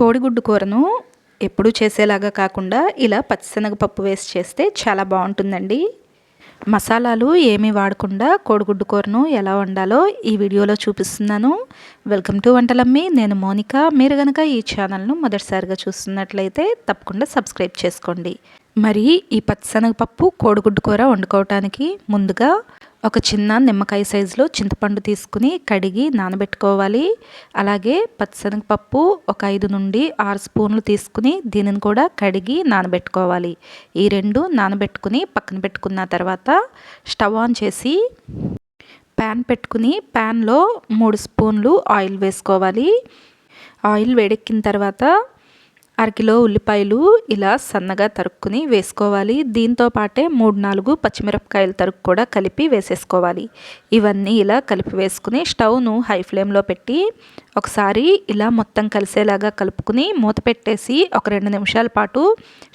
కోడిగుడ్డు కూరను ఎప్పుడూ చేసేలాగా కాకుండా ఇలా పచ్చిశనగపప్పు వేసి చేస్తే చాలా బాగుంటుందండి. మసాలాలు ఏమీ వాడకుండా కోడిగుడ్డు కూరను ఎలా వండాలో ఈ వీడియోలో చూపిస్తున్నాను. Welcome to Vantalammi. నేను మోనిక. మీరు కనుక ఈ ఛానల్ను మొదటిసారిగా చూస్తున్నట్లయితే తప్పకుండా సబ్స్క్రైబ్ చేసుకోండి. మరి ఈ పచ్చిశనగపప్పు కోడిగుడ్డు కూర వండుకోవటానికి ముందుగా ఒక చిన్న నిమ్మకాయ సైజులో చింతపండు తీసుకుని కడిగి నానబెట్టుకోవాలి. అలాగే పచ్చిశనగపప్పు ఒక 5 నుండి 6 స్పూన్లు తీసుకుని దీనిని కూడా కడిగి నానబెట్టుకోవాలి. ఈ రెండు నానబెట్టుకుని పక్కన పెట్టుకున్న తర్వాత స్టవ్ ఆన్ చేసి ప్యాన్ పెట్టుకుని ప్యాన్లో 3 స్పూన్లు ఆయిల్ వేసుకోవాలి. ఆయిల్ వేడెక్కిన తర్వాత అరకిలో ఉల్లిపాయలు ఇలా సన్నగా తరుక్కుని వేసుకోవాలి. దీంతో పాటే 3-4 పచ్చిమిరపకాయల తరుగు కూడా కలిపి వేసేసుకోవాలి. ఇవన్నీ ఇలా కలిపి వేసుకుని స్టవ్ను హై ఫ్లేమ్లో పెట్టి ఒకసారి ఇలా మొత్తం కలిసేలాగా కలుపుకుని మూత పెట్టేసి ఒక 2 నిమిషాల పాటు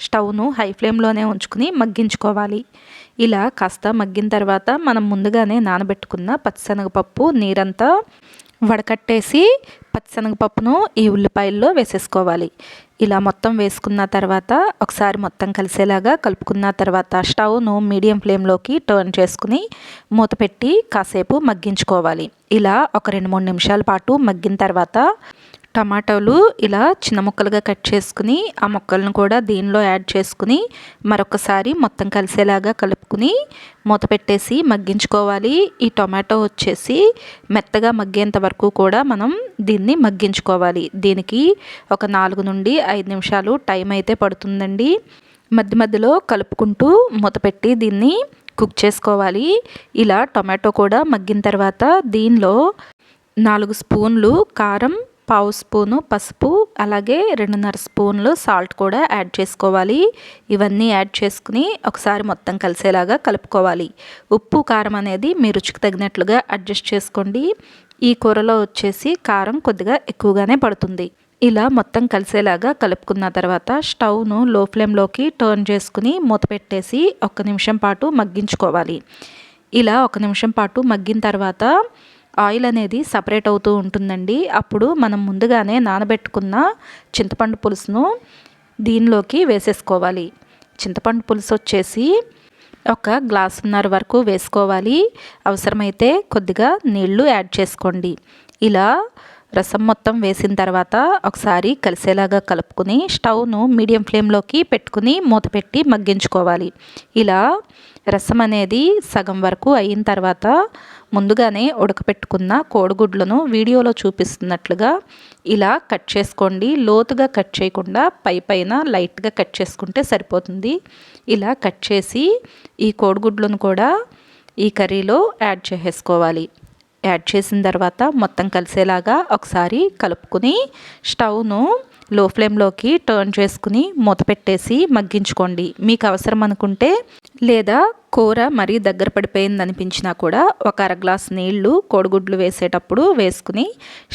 స్టవ్ను హై ఫ్లేమ్లోనే ఉంచుకుని మగ్గించుకోవాలి. ఇలా కాస్త మగ్గిన తర్వాత మనం ముందుగానే నానబెట్టుకున్న పచ్చిశనగపప్పు నీరంతా వడకట్టేసి పచ్చిశనగపప్పును ఈ ఉల్లిపాయల్లో వేసేసుకోవాలి. ఇలా మొత్తం వేసుకున్న తర్వాత ఒకసారి మొత్తం కలిసేలాగా కలుపుకున్న తర్వాత స్టవ్ను మీడియం ఫ్లేమ్లోకి టర్న్ చేసుకుని మూత పెట్టి కాసేపు మగ్గించుకోవాలి. ఇలా ఒక 2-3 నిమిషాల పాటు మగ్గిన తర్వాత టమాటాలు ఇలా చిన్న ముక్కలుగా కట్ చేసుకుని ఆ ముక్కలను కూడా దీనిలో యాడ్ చేసుకుని మరొకసారి మొత్తం కలిసేలాగా కలుపుకుని మూత పెట్టేసి మగ్గించుకోవాలి. ఈ టొమాటో వచ్చేసి మెత్తగా మగ్గేంత వరకు కూడా మనం దీన్ని మగ్గించుకోవాలి. దీనికి ఒక 4 నుండి 5 నిమిషాలు టైం అయితే పడుతుందండి. మధ్య మధ్యలో కలుపుకుంటూ మూత పెట్టి దీన్ని కుక్ చేసుకోవాలి. ఇలా టొమాటో కూడా మగ్గిన తర్వాత దీనిలో 4 స్పూన్లు కారం, 1/2 స్పూను పసుపు, అలాగే 2.5 స్పూన్లు సాల్ట్ కూడా యాడ్ చేసుకోవాలి. ఇవన్నీ యాడ్ చేసుకుని ఒకసారి మొత్తం కలిసేలాగా కలుపుకోవాలి. ఉప్పు కారం అనేది మీ రుచికి తగినట్లుగా అడ్జస్ట్ చేసుకోండి. ఈ కూరలో వచ్చేసి కారం కొద్దిగా ఎక్కువగానే పడుతుంది. ఇలా మొత్తం కలిసేలాగా కలుపుకున్న తర్వాత స్టవ్ను లో ఫ్లేమ్లోకి టర్న్ చేసుకుని మూత పెట్టేసి 1 నిమిషం పాటు మగ్గించుకోవాలి. ఇలా 1 నిమిషం పాటు మగ్గిన తర్వాత ఆయిల్ అనేది సపరేట్ అవుతూ ఉంటుందండి. అప్పుడు మనం ముందుగానే నానబెట్టుకున్న చింతపండు పులుసును దీనిలోకి వేసేసుకోవాలి. చింతపండు పులుసు వచ్చేసి 1 గ్లాసున్నర వరకు వేసుకోవాలి. అవసరమైతే కొద్దిగా నీళ్లు యాడ్ చేసుకోండి. ఇలా రసం మొత్తం వేసిన తర్వాత ఒకసారి కలిసేలాగా కలుపుకుని స్టవ్ను మీడియం ఫ్లేమ్లోకి పెట్టుకుని మూత పెట్టి మగ్గించుకోవాలి. ఇలా రసం అనేది సగం వరకు అయిన తర్వాత ముందుగానే ఉడకపెట్టుకున్న కోడిగుడ్లను వీడియోలో చూపిస్తున్నట్లుగా ఇలా కట్ చేసుకోండి. లోతుగా కట్ చేయకుండా పైన లైట్గా కట్ చేసుకుంటే సరిపోతుంది. ఇలా కట్ చేసి ఈ కోడిగుడ్లను కూడా ఈ కర్రీలో యాడ్ చేసేసుకోవాలి. యాడ్ చేసిన తర్వాత మొత్తం కలిసేలాగా ఒకసారి కలుపుకుని స్టవ్ను లో ఫ్లేమ్లోకి టర్న్ చేసుకుని మూత పెట్టేసి మగ్గించుకోండి. మీకు అవసరం అనుకుంటే లేదా కూర మరీ దగ్గర పడిపోయింది అనిపించినా కూడా ఒక 1/2 గ్లాసు నీళ్లు కోడిగుడ్లు వేసేటప్పుడు వేసుకుని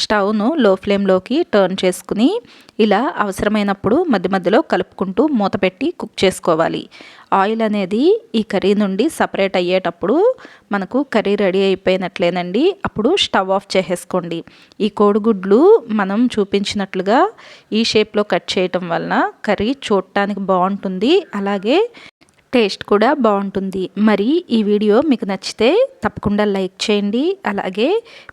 స్టవ్ను లో ఫ్లేమ్లోకి టర్న్ చేసుకుని ఇలా అవసరమైనప్పుడు మధ్య మధ్యలో కలుపుకుంటూ మూత పెట్టి కుక్ చేసుకోవాలి. ఆయిల్ అనేది ఈ కర్రీ నుండి సపరేట్ అయ్యేటప్పుడు మనకు కర్రీ రెడీ అయిపోయినట్లేనండి. అప్పుడు స్టవ్ ఆఫ్ చేసేసుకోండి. ఈ కోడిగుడ్లు మనం చూపించినట్లుగా ఈ షేప్లో కట్ చేయటం వలన కర్రీ చూడటానికి బాగుంటుంది, అలాగే టేస్ట్ కూడా బాగుంటుంది. మరి ఈ వీడియో మీకు నచ్చితే తప్పకుండా లైక్ చేయండి. అలాగే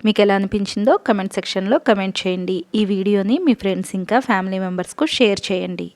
మీకు ఎలా అనిపించిందో కమెంట్ సెక్షన్లో కమెంట్ చేయండి. ఈ వీడియోని మీ ఫ్రెండ్స్ ఇంకా ఫ్యామిలీ మెంబర్స్కు షేర్ చేయండి.